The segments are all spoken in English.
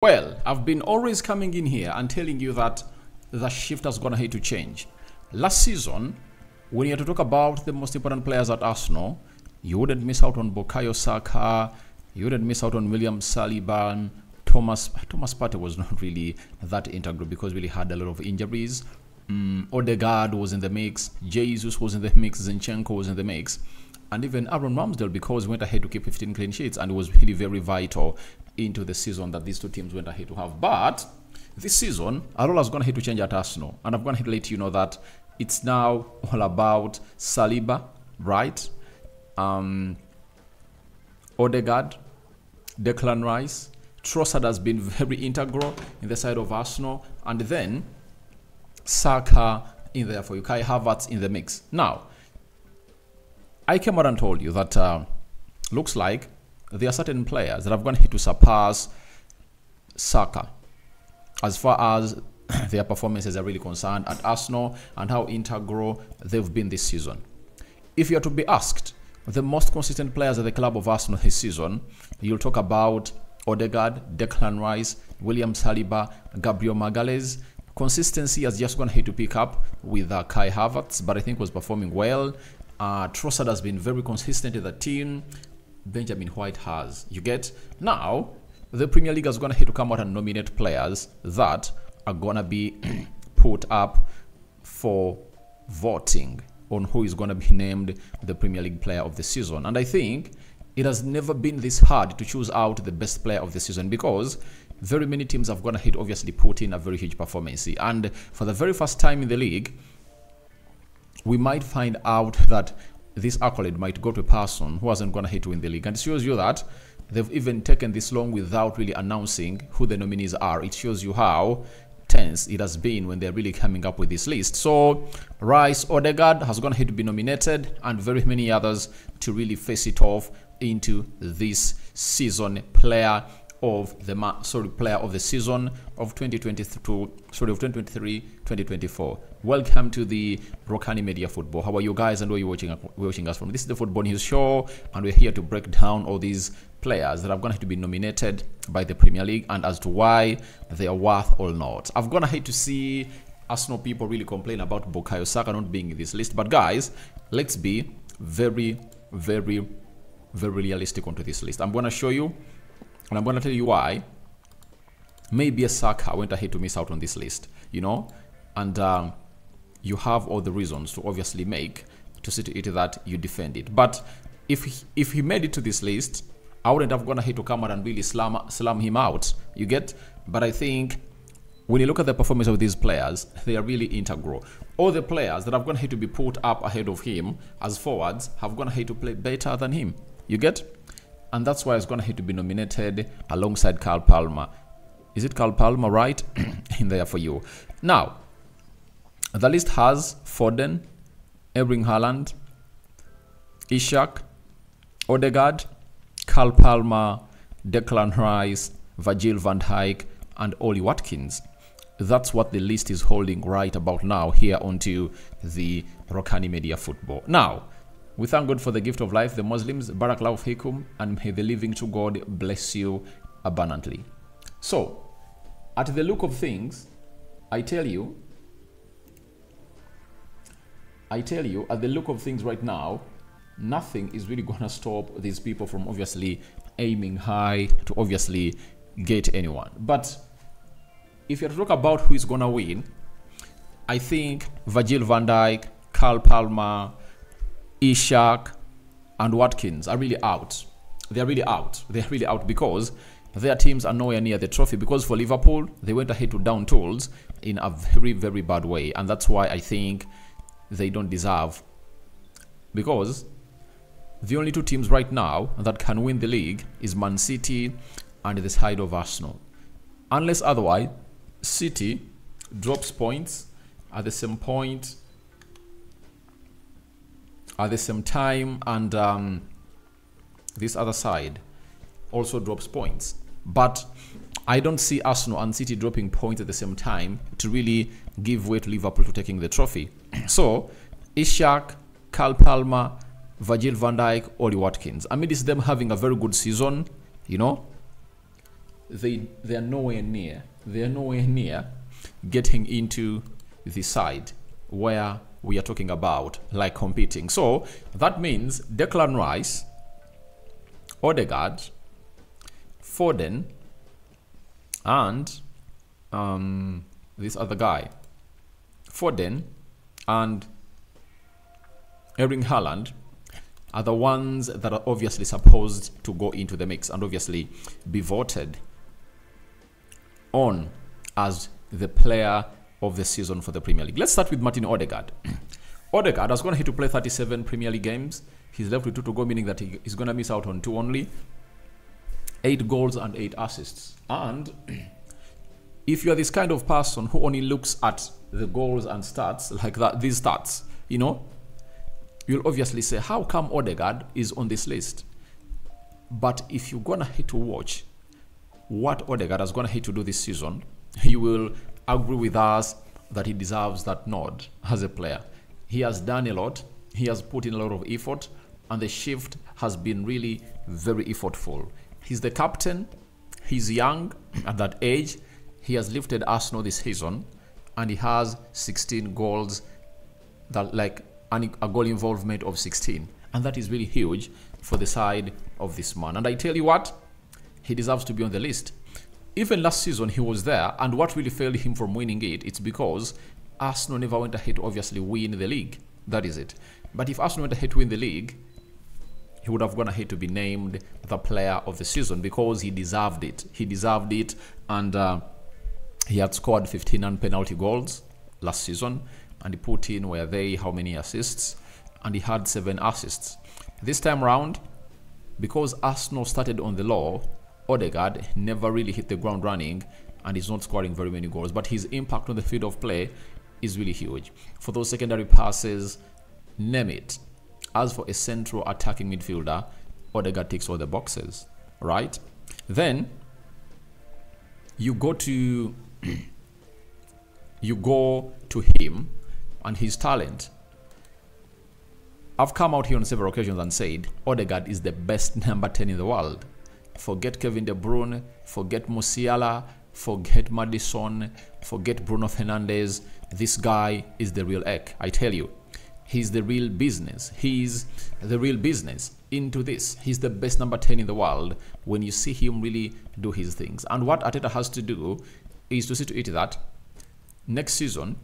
Well, I've been always coming in here and telling you that the shift has gone ahead to change. Last season, when you had to talk about the most important players at Arsenal, you wouldn't miss out on Bukayo Saka, you wouldn't miss out on William Saliba. Thomas Partey was not really that integral because we really had a lot of injuries. Odegaard was in the mix, Jesus was in the mix, Zinchenko was in the mix, and even Aaron Ramsdale, because he went ahead to keep 15 clean sheets and it was really very vital into the season that these two teams went ahead to have. But this season, a lot has gone ahead to change at Arsenal, and I'm going to let you know that it's now all about Saliba, right? Odegaard, Declan Rice, Trossard has been very integral in the side of Arsenal, and then Saka in there for you, Kai Havertz in the mix. Now, I came out and told you that looks like there are certain players that have gone to surpass Saka as far as their performances are really concerned at Arsenal and how integral they've been this season. If you are to be asked the most consistent players at the club of Arsenal this season, you'll talk about Odegaard, Declan Rice, William Saliba, Gabriel Magalhaes. Consistency has just gone ahead to pick up with Kai Havertz, but I think was performing well. Trossard has been very consistent in the team. Benjamin White has. You get? Now, the Premier League has gone ahead to come out and nominate players that are going to be put up for voting on who is going to be named the Premier League player of the season. And I think it has never been this hard to choose out the best player of the season, because very many teams have gone ahead obviously put in a very huge performance. And for the very first time in the league, we might find out that this accolade might go to a person who hasn't gone ahead to win the league. And it shows you that they've even taken this long without really announcing who the nominees are. It shows you how tense it has been when they're really coming up with this list. So Rice, Odegaard has gone ahead to be nominated, and very many others to really face it off into this season player of the season of 2023-2024. Welcome to the Rokani Media Football. How are you guys, and where are you watching us from? This is the Football News Show, and we're here to break down all these players that are going to be nominated by the Premier League and as to why they are worth or not. I've gone ahead to see Arsenal people really complain about Bukayo Saka not being in this list, but guys, let's be very realistic onto this list. I'm going to show you, and I'm going to tell you why maybe a Saka went ahead to miss out on this list, you know, and you have all the reasons to obviously make to see to it that you defend it. But if he made it to this list, I wouldn't have gone ahead to come out and really slam him out, you get? But I think when you look at the performance of these players, they are really integral. All the players that have gone ahead to be put up ahead of him as forwards have gone ahead to play better than him, you get? And that's why it's going to have to be nominated alongside Carl Palmer. Is it Carl Palmer, right? In there for you. Now, the list has Foden, Halaand, Ishak, Odegaard, Carl Palmer, Declan Rice, Virgil van Dijk, and Oli Watkins. That's what the list is holding right about now here onto the Rokani Media Football. Now, we thank God for the gift of life, the Muslims, Barakallahu Fikum, and may the living to God bless you abundantly. So, at the look of things, I tell you, at the look of things right now, nothing is really going to stop these people from obviously aiming high to obviously get anyone. But if you're to talk about who is going to win, I think Virgil van Dijk, Carl Palmer, Ishak, and Watkins are really out. They're really out. They're really out because their teams are nowhere near the trophy. Because for Liverpool, they went ahead to down tools in a very bad way. And that's why I think they don't deserve. Because the only two teams right now that can win the league is Man City and the side of Arsenal. Unless otherwise, City drops points at the same point, at the same time, and this other side also drops points. But I don't see Arsenal and City dropping points at the same time to really give way to Liverpool to taking the trophy. So, Ishak, Carl Palmer, Virgil van Dijk, Oli Watkins. Amidst them having a very good season, you know, they're nowhere near. They're nowhere near getting into the side where we are talking about, like competing. So that means Declan Rice, Odegaard, Foden, and this other guy, Foden and Halaand are the ones that are obviously supposed to go into the mix and obviously be voted on as the player of the season for the Premier League. Let's start with Martin Odegaard. Odegaard has gone here to play 37 Premier League games. He's left with 2 to go, meaning that he's going to miss out on 2 only. 8 goals and 8 assists. And if you are this kind of person who only looks at the goals and stats like that, these stats, you know, you'll obviously say, how come Odegaard is on this list? But if you're going to hate to watch what Odegaard has gone ahead to do this season, you will agree with us that he deserves that nod as a player. He has done a lot. He has put in a lot of effort, and the shift has been really very effortful. He's the captain. He's young at that age. He has lifted Arsenal this season, and he has 16 goals, that like a goal involvement of 16. And that is really huge for the side of this man. And I tell you what, he deserves to be on the list. Even last season, he was there, and what really failed him from winning it, it's because Arsenal never went ahead to obviously win the league. That is it. But if Arsenal went ahead to win the league, he would have gone ahead to be named the player of the season because he deserved it. He deserved it, and he had scored 15 non-penalty goals last season, and he put in, were they, how many assists? And he had 7 assists. This time round, because Arsenal started on the low, Odegaard never really hit the ground running, and he's not scoring very many goals, but his impact on the field of play is really huge. For those secondary passes, name it. As for a central attacking midfielder, Odegaard ticks all the boxes, right? Then you go to him and his talent. I've come out here on several occasions and said Odegaard is the best number 10 in the world. Forget Kevin De Bruyne, forget Musiala, forget Maddison, forget Bruno Fernandes. This guy is the real egg, I tell you. He's the real business. He's the real business into this. He's the best number 10 in the world when you see him really do his things. And what Arteta has to do is to see to it that next season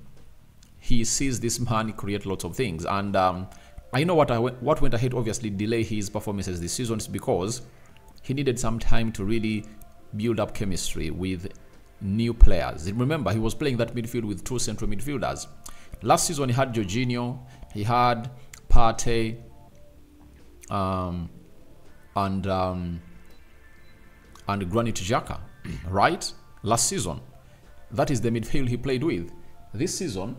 he sees this man create lots of things. And I know what went ahead obviously delay his performances this season is because he needed some time to really build up chemistry with new players. Remember, he was playing that midfield with 2 central midfielders. Last season, he had Jorginho, he had Partey, and Granit Xhaka, right? Last season, that is the midfield he played with. This season,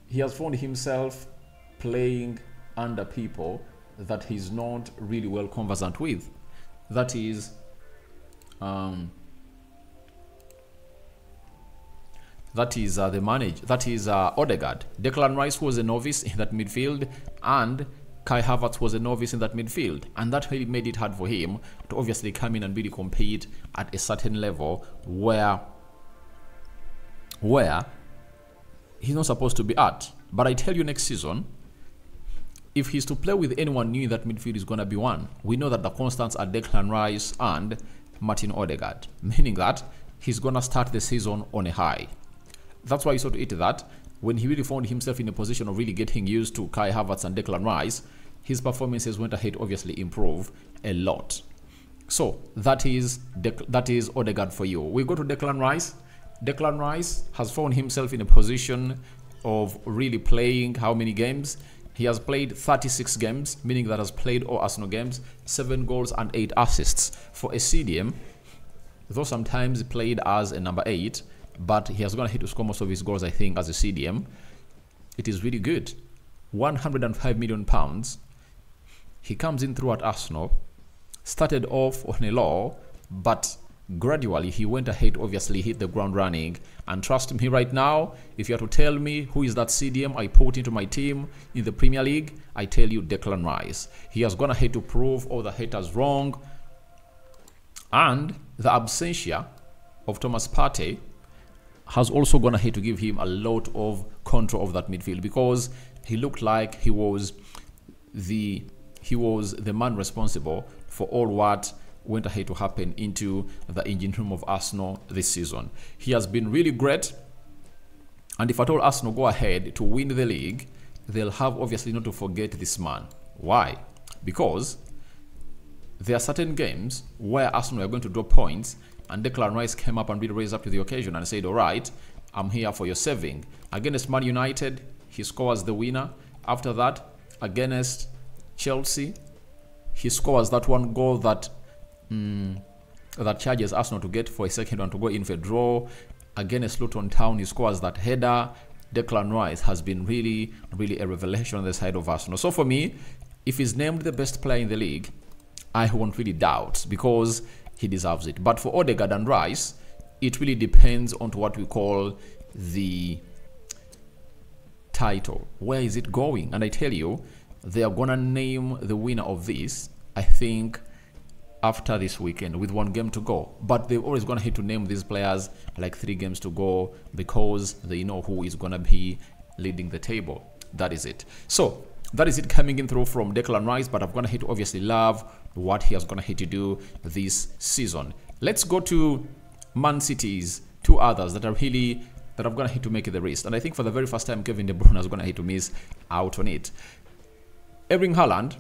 he has found himself playing under people that he's not really well conversant with. That is Odegaard. Declan Rice was a novice in that midfield, and Kai Havertz was a novice in that midfield, and that really made it hard for him to obviously come in and really compete at a certain level where he's not supposed to be at. But I tell you, next season, if he's to play with anyone new in that midfield, is going to be one. We know that the constants are Declan Rice and Martin Odegaard, meaning that he's going to start the season on a high. That's why you saw to it that when he really found himself in a position of really getting used to Kai Havertz and Declan Rice, his performances went ahead obviously improve a lot. So that is Odegaard for you. We go to Declan Rice. Declan Rice has found himself in a position of really playing how many games? He has played 36 games, meaning that has played all Arsenal games, 7 goals and 8 assists. For a CDM, though sometimes he played as a number 8, but he has gone ahead to score most of his goals, I think, as a CDM. It is really good. £105 million. He comes in through at Arsenal, started off on a low, but gradually he went ahead, obviously hit the ground running. And trust me right now, if you are to tell me who is that CDM I put into my team in the Premier League, I tell you Declan Rice. He has gone ahead to prove all the haters wrong, And the absentia of Thomas Partey has also gone ahead to give him a lot of control of that midfield, because he looked like he was the man responsible for all what went ahead to happen into the engine room of Arsenal this season. He has been really great, and if at all Arsenal go ahead to win the league, they'll have obviously not to forget this man. Why? Because there are certain games where Arsenal are going to drop points, and Declan Rice came up and really raised up to the occasion and said, all right, I'm here for your saving. Against Man United, he scores the winner. After that, against Chelsea, he scores that one goal that that charges Arsenal to get for a second one to go in for a draw. Against Luton Town, he scores that header. Declan Rice has been really, really a revelation on the side of Arsenal. So for me, if he's named the best player in the league, I won't really doubt, because he deserves it. But for Odegaard and Rice, it really depends on what we call the title. Where is it going? And I tell you, they are gonna name the winner of this, I think, after this weekend with 1 game to go. But they're always gonna hit to name these players like 3 games to go, because they know who is gonna be leading the table. That is it. So that is it coming in through from Declan Rice, but I'm gonna hit to obviously love what he has gonna hit to do this season. Let's go to Man City's 2 others that are really I'm gonna hit to make the race. And I think for the very first time, Kevin De Bruyne is gonna hit to miss out on it. Erling Halaand,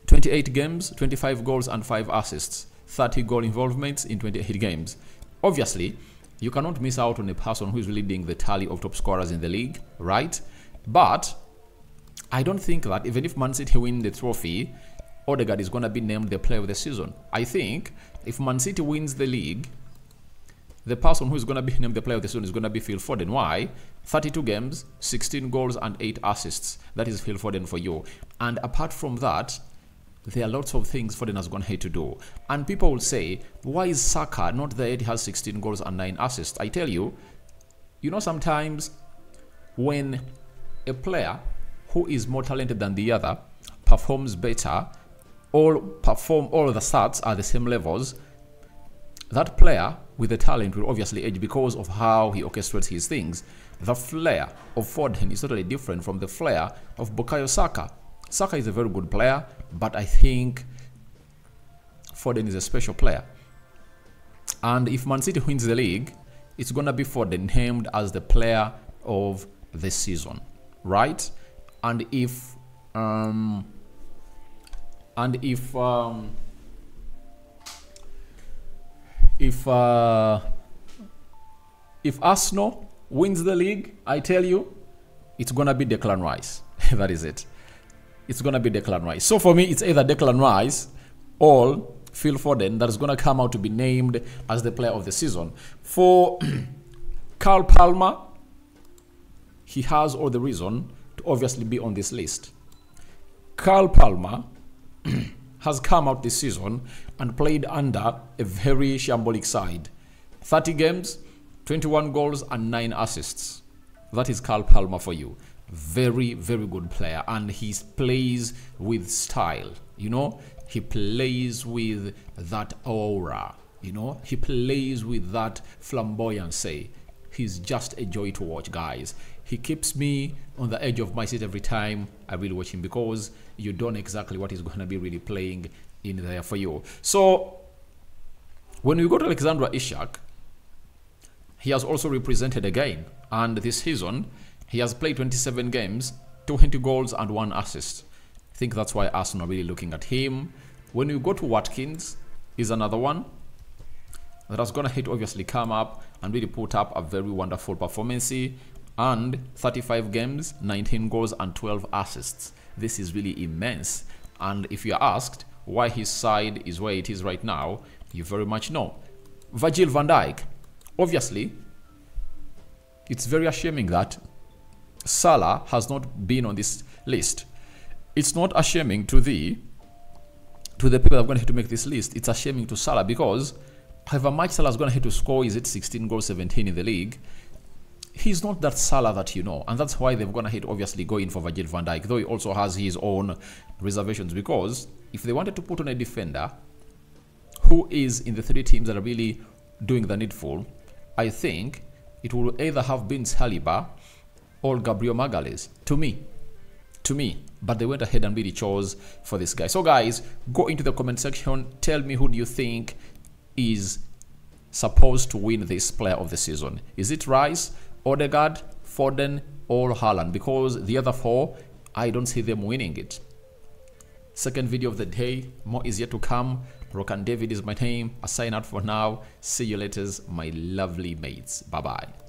28 games, 25 goals and 5 assists, 30 goal involvements in 28 games. Obviously, you cannot miss out on a person who is leading the tally of top scorers in the league, right? But I don't think that even if Man City win the trophy, Odegaard is going to be named the player of the season. I think if Man City wins the league, the person who is going to be named the player of the season is going to be Phil Foden. Why? 32 games, 16 goals and 8 assists. That is Phil Foden for you. And apart from that, there are lots of things Foden has gone ahead to do. And people will say, why is Saka not there? He has 16 goals and 9 assists. I tell you, sometimes when a player who is more talented than the other performs better, all the stats are the same levels, that player with the talent will obviously edge because of how he orchestrates his things. The flair of Foden is totally different from the flair of Bukayo Saka. Saka is a very good player, but I think Foden is a special player. And if Man City wins the league, it's gonna be Foden named as the player of the season, right? And if Arsenal wins the league, I tell you, it's gonna be Declan Rice. That is it. It's gonna be Declan Rice. So for me, it's either Declan Rice or Phil Foden that is gonna come out to be named as the player of the season. For Carl Palmer, he has all the reason to obviously be on this list. Carl Palmer has come out this season and played under a very shambolic side. 30 games, 21 goals and 9 assists. That is Carl Palmer for you. Very, very good player, and he plays with style. He plays with that aura. He plays with that flamboyancy. He's just a joy to watch, guys. He keeps me on the edge of my seat every time I really watch him, because you don't know exactly what he's going to be really playing in there for you. So when we go to Alexander Isak, he has also represented again, and this season he has played 27 games, 20 goals and 1 assist. I think that's why Arsenal are really looking at him. When we go to Watkins, he's another one that has gonna hit obviously come up and really put up a very wonderful performance, and 35 games, 19 goals and 12 assists. This is really immense. And if you're asked why his side is where it is right now, you very much know. Virgil van Dijk, obviously, it's very ashamed that Salah has not been on this list. It's not ashamed to the people that are going to have to make this list. It's ashamed to Salah, because however much Salah is going to have to score, is it 16 goals, 17 in the league, he's not that Salah that you know. And that's why they're going to hit obviously go in for Virgil van Dijk, though he also has his own reservations, because if they wanted to put on a defender who is in the 3 teams that are really doing the needful, I think it will either have been Saliba or Gabriel Magalhaes, to me. But they went ahead and really chose for this guy. So guys, go into the comment section, tell me who do you think is supposed to win this player of the season. Is it Rice, Odegaard, Foden, or Haaland? Because the other 4, I don't see them winning it. Second video of the day, more is yet to come. Rokani David is my name. I sign out for now. See you later, my lovely mates. Bye bye.